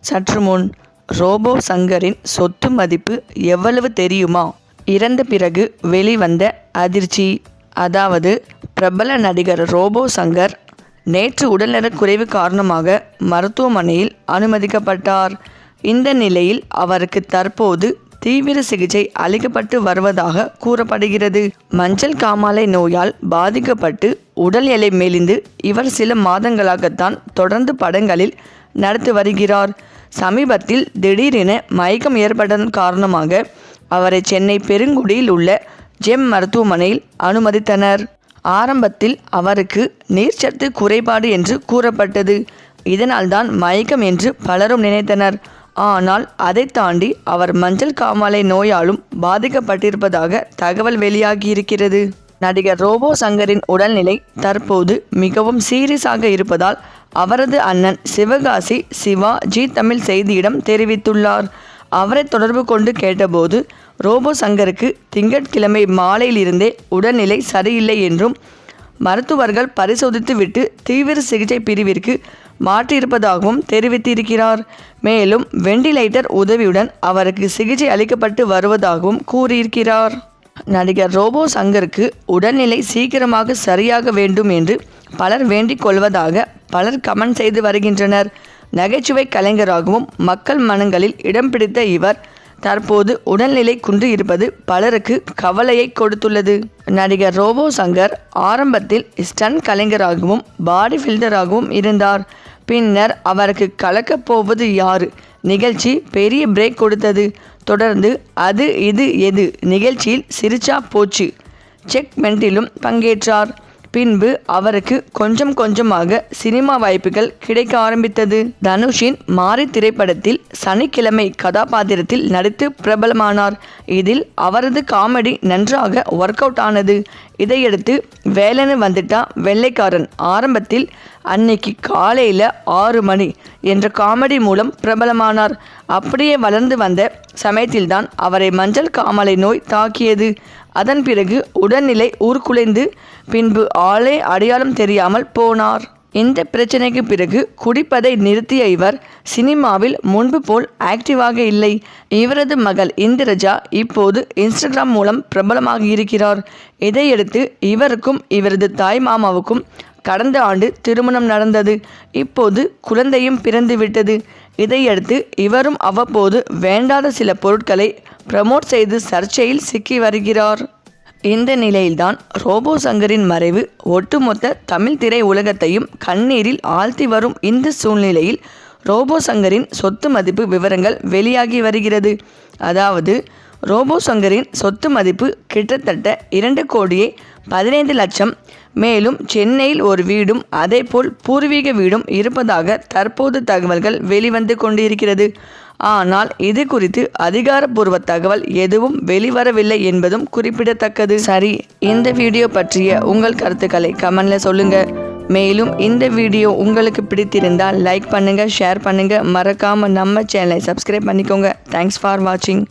சற்று முன் ரோபோ சங்கரின் சொத்து மதிப்பு எவ்வளவு தெரியுமா? இறந்த பிறகு வெளிவந்த அதிர்ச்சி. அதாவது பிரபல நடிகர் ரோபோ சங்கர் நேற்று உடல்நலக் குறைவு காரணமாக மருத்துவமனையில் அனுமதிக்கப்பட்டார். இந்த நிலையில் அவருக்கு தற்போது தீவிர சிகிச்சை அளிக்கப்பட்டு வருவதாக கூறப்படுகிறது. மஞ்சள் காமாலை நோயால் பாதிக்கப்பட்டு உடல் எடை மெலிந்து இவர் சில மாதங்களாகத்தான் தொடர்ந்து படங்களில் நடித்து வருகிறார். சமீபத்தில் திடீரென மயக்கம் ஏற்பட்டதன் காரணமாக அவரை சென்னை பெருங்குடியில் உள்ள ஜெம் மருத்துவமனையில் அனுமதித்தனர். ஆரம்பத்தில் அவருக்கு நீர்ச்சத்து குறைபாடு என்று கூறப்பட்டது. இதனால்தான் மயக்கம் என்று பலரும் நினைத்தனர். ஆனால் அதை தாண்டி அவர் மஞ்சள் காமாலை நோயாலும் பாதிக்கப்பட்டிருப்பதாக தகவல் வெளியாகியிருக்கிறது. நடிகர் ரோபோ சங்கரின் உடல்நிலை தற்போது மிகவும் சீரியஸாக இருப்பதால் அவரது அண்ணன் சிவகாசி சிவா ஜி தமிழ் செய்தியிடம் தெரிவித்துள்ளார். அவரை தொடர்பு கொண்டு கேட்டபோது ரோபோ சங்கருக்கு திங்கட்கிழமை மாலையிலிருந்தே உடல்நிலை சரியில்லை என்றும் மருத்துவர்கள் பரிசோதித்துவிட்டு தீவிர சிகிச்சை பிரிவிற்கு மாற்றியிருப்பதாகவும் தெரிவித்திருக்கிறார். மேலும் வெண்டிலேட்டர் உதவியுடன் அவருக்கு சிகிச்சை அளிக்கப்பட்டு வருவதாகவும் கூறியிருக்கிறார். நடிகர் ரோபோ சங்கருக்கு உடல்நிலை சீக்கிரமாக சரியாக வேண்டும் என்று பலர் வேண்டிக் கொள்வதாக பலர் கமெண்ட் செய்து வருகின்றனர். நகைச்சுவை கலைஞராகவும் மக்கள் மனங்களில் இடம் பிடித்த இவர் தற்போது உடல்நிலை குன்று இருப்பது பலருக்கு கவலையை கொடுத்துள்ளது. நடிகர் ரோபோ சங்கர் ஆரம்பத்தில் ஸ்டண்ட் கலைஞராகவும் பாடி பில்டராகவும் இருந்தார். பின்னர் அவருக்கு கலக்கப் போவது யாரு நிகழ்ச்சி பெரிய பிரேக் கொடுத்தது. தொடர்ந்து அது இது எது நிகழ்ச்சியில் சிரிச்சா போச்சு செக்மெண்ட்டிலும் பங்கேற்றார். பின்பு அவருக்கு கொஞ்சம் கொஞ்சமாக சினிமா வாய்ப்புகள் கிடைக்க ஆரம்பித்தது. தனுஷின் மாரி திரைப்படத்தில் சனிக்கிழமை கதாபாத்திரத்தில் நடித்து பிரபலமானார். இதில் அவரது காமெடி நன்றாக ஒர்க் அவுட் ஆனது. இதையடுத்து வேலைன்னு வந்துட்டா வெள்ளைக்காரன் ஆரம்பத்தில் அன்னைக்கு காலையில் 6 மணி என்ற காமெடி மூலம் பிரபலமானார். அப்படியே வளர்ந்து வந்த சமயத்தில்தான் அவரை மஞ்சள் காமாலை நோய் தாக்கியது. அதன் பிறகு உடல்நிலை ஊர்குலைந்து பின்பு ஆளே அடையாளம் தெரியாமல் போனார். இந்த பிரச்சனைக்கு பிறகு குடிப்பதை நிறுத்திய இவர் சினிமாவில் முன்பு போல் ஆக்டிவாக இல்லை. இவரது மகள் இந்திரஜா இப்போது இன்ஸ்டாகிராம் மூலம் பிரபலமாக இருக்கிறார். இதையடுத்து இவருக்கும் இவரது தாய் மாமாவுக்கும் கடந்த ஆண்டு திருமணம் நடந்தது. இப்போது குழந்தையும் பிறந்து விட்டது. இதையடுத்து இவரும் அவ்வப்போது வேண்டாத சில பொருட்களை ப்ரமோட் செய்து சர்ச்சையில் சிக்கி வருகிறார். இந்த நிலையில்தான் ரோபோ சங்கரின் மறைவு ஒட்டுமொத்த தமிழ் திரை உலகத்தையும் கண்ணீரில் ஆழ்த்தி வரும் இந்த சூழ்நிலையில் ரோபோ சங்கரின் சொத்து மதிப்பு விவரங்கள் வெளியாகி வருகிறது. அதாவது ரோபோ சங்கரின் சொத்து மதிப்பு கிட்டத்தட்ட 2,15,00,000. மேலும் சென்னையில் ஒரு வீடும் அதேபோல் பூர்வீக வீடும் இருப்பதாக தற்போது தகவல்கள் வெளிவந்து கொண்டிருக்கிறது. ஆனால் இது குறித்து அதிகாரப்பூர்வ தகவல் எதுவும் வெளிவரவில்லை என்பதும் குறிப்பிடத்தக்கது. சரி, இந்த வீடியோ பற்றிய உங்கள் கருத்துக்களை கமெண்ட்ல சொல்லுங்க. மேலும் இந்த வீடியோ உங்களுக்கு பிடித்திருந்தால் லைக் பண்ணுங்க, ஷேர் பண்ணுங்க, மறக்காம நம்ம சேனலை சப்ஸ்கிரைப் பண்ணிக்கோங்க. தேங்க்ஸ் ஃபார் வாட்சிங்.